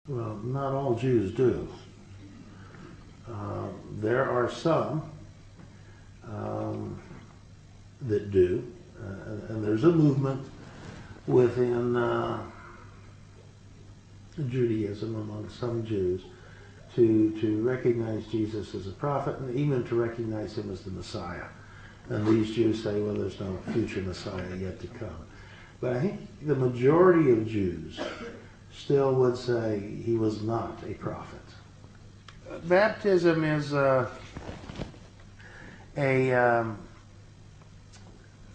Well, not all Jews do. There are some that do, and there's a movement within Judaism among some Jews to recognize Jesus as a prophet and even to recognize him as the Messiah. And these Jews say, well, there's no future Messiah yet to come. But I think the majority of Jews still would say he was not a prophet. Baptism is a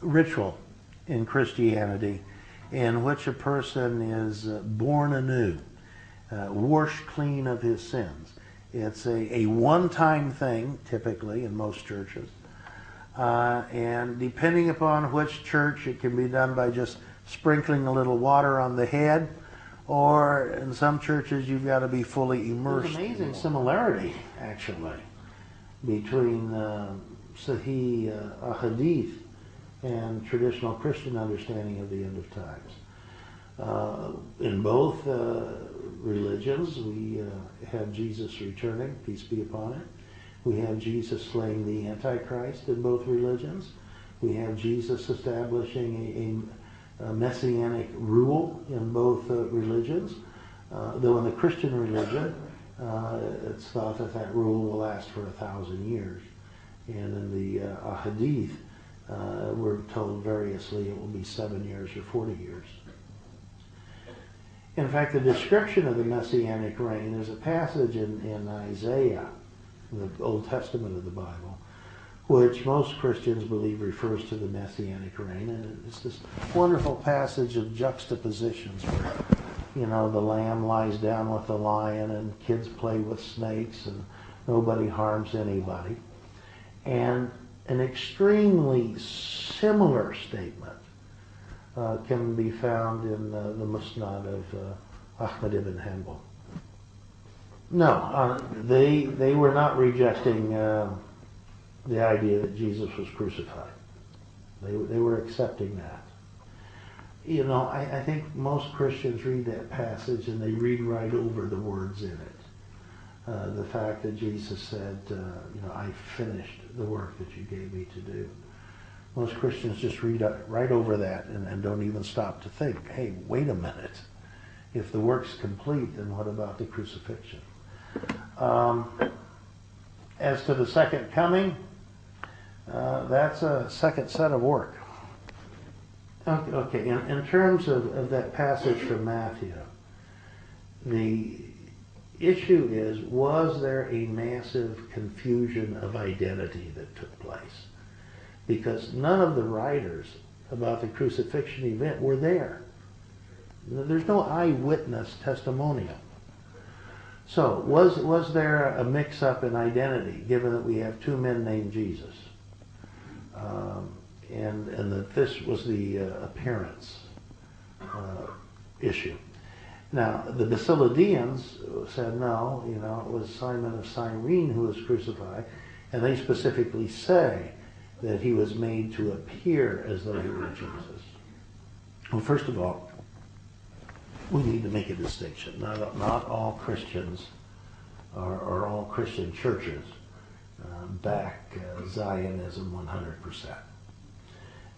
ritual in Christianity in which a person is born anew, washed clean of his sins. It's a one-time thing, typically, in most churches. And depending upon which church, it can be done by just sprinkling a little water on the head, or in some churches you've got to be fully immersed. There's amazing similarity, actually, between Sahih Hadith and traditional Christian understanding of the end of times. In both religions, we have Jesus returning, peace be upon him. We have Jesus slaying the Antichrist in both religions. We have Jesus establishing a messianic rule in both religions. Though in the Christian religion, it's thought that that rule will last for 1,000 years. And in the Hadith, we're told variously it will be 7 years or 40 years. In fact, the description of the messianic reign, there's a passage in Isaiah, the Old Testament of the Bible, which most Christians believe refers to the messianic reign. And it's this wonderful passage of juxtapositions where, you know, the lamb lies down with the lion and kids play with snakes and nobody harms anybody. And an extremely similar statement can be found in the Musnad of Ahmad ibn Hanbal. No, they were not rejecting the idea that Jesus was crucified. They were accepting that. You know, I think most Christians read that passage and they read right over the words in it. The fact that Jesus said, you know, I finished the work that you gave me to do. Most Christians just read right over that and don't even stop to think, hey, wait a minute. If the work's complete, then what about the crucifixion? As to the second coming, that's a second set of work. Okay, in terms of that passage from Matthew, the issue is, was there a massive confusion of identity that took place? Because none of the writers about the crucifixion event were there. There's no eyewitness testimonial. So, was there a mix-up in identity, given that we have two men named Jesus? And that this was the appearance issue. Now, the Basilidians said no, you know, it was Simon of Cyrene who was crucified, and they specifically say that he was made to appear as though he were Jesus. Well, first of all, we need to make a distinction. Not all Christians or all Christian churches back Zionism 100%.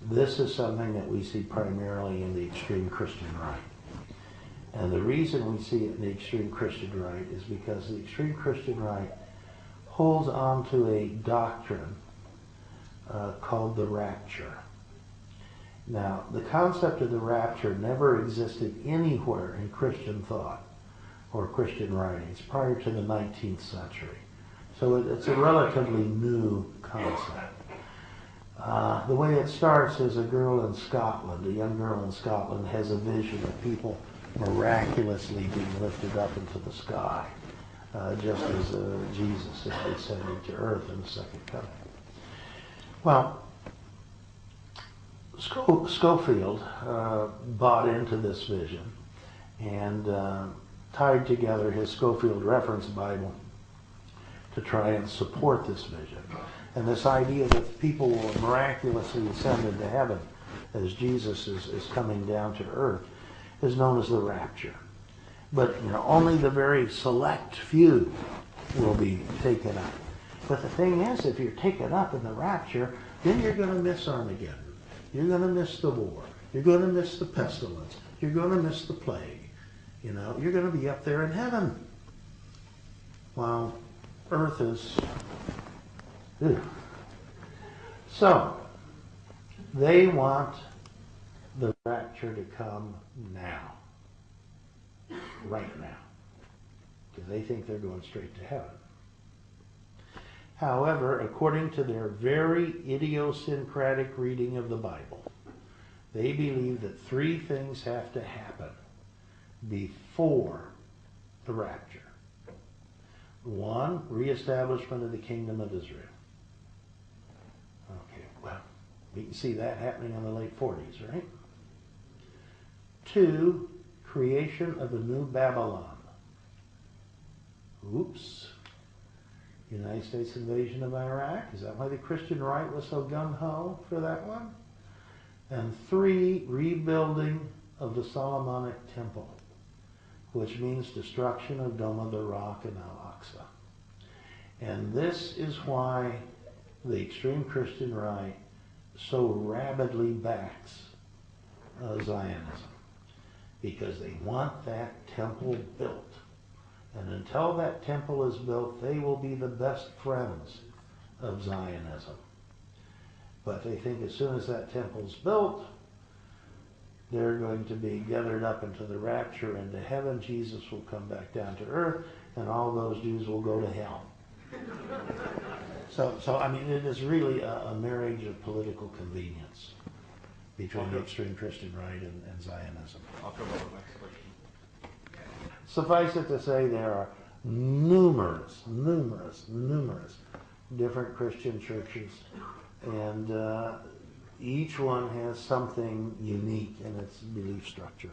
This is something that we see primarily in the extreme Christian right. And the reason we see it in the extreme Christian right is because the extreme Christian right holds on to a doctrine called the rapture. Now, the concept of the rapture never existed anywhere in Christian thought or Christian writings prior to the 19th century. So it's a relatively new concept. The way it starts is a girl in Scotland, a young girl in Scotland, has a vision of people miraculously being lifted up into the sky, just as Jesus is descending to earth in the second coming. Well, Schofield bought into this vision and tied together his Schofield Reference Bible to try and support this vision. And this idea that people will miraculously ascend into heaven as Jesus is coming down to earth is known as the rapture. But only the very select few will be taken up. But the thing is, if you're taken up in the rapture, then you're going to miss Armageddon. You're going to miss the war. You're going to miss the pestilence. You're going to miss the plague. You're going to be up there in heaven. While earth is... Ugh. So, they want the rapture to come now. Right now. Because they think they're going straight to heaven. However, according to their very idiosyncratic reading of the Bible, they believe that three things have to happen before the rapture. One, reestablishment of the kingdom of Israel. Okay, well, we can see that happening in the late 40s, right? Two, creation of a new Babylon. Oops. United States invasion of Iraq. Is that why the Christian right was so gung-ho for that one? And three, rebuilding of the Solomonic Temple, which means destruction of Dome of the Rock and Al-Aqsa. And this is why the extreme Christian right so rabidly backs Zionism. Because they want that temple built. And until that temple is built, they will be the best friends of Zionism. But they think as soon as that temple's built, they're going to be gathered up into the rapture into heaven. Jesus will come back down to earth, and all those Jews will go to hell. So I mean, it is really a marriage of political convenience between the extreme Christian right and Zionism. I'll come up with the next question. Suffice it to say, there are numerous different Christian churches, and each one has something unique in its belief structure.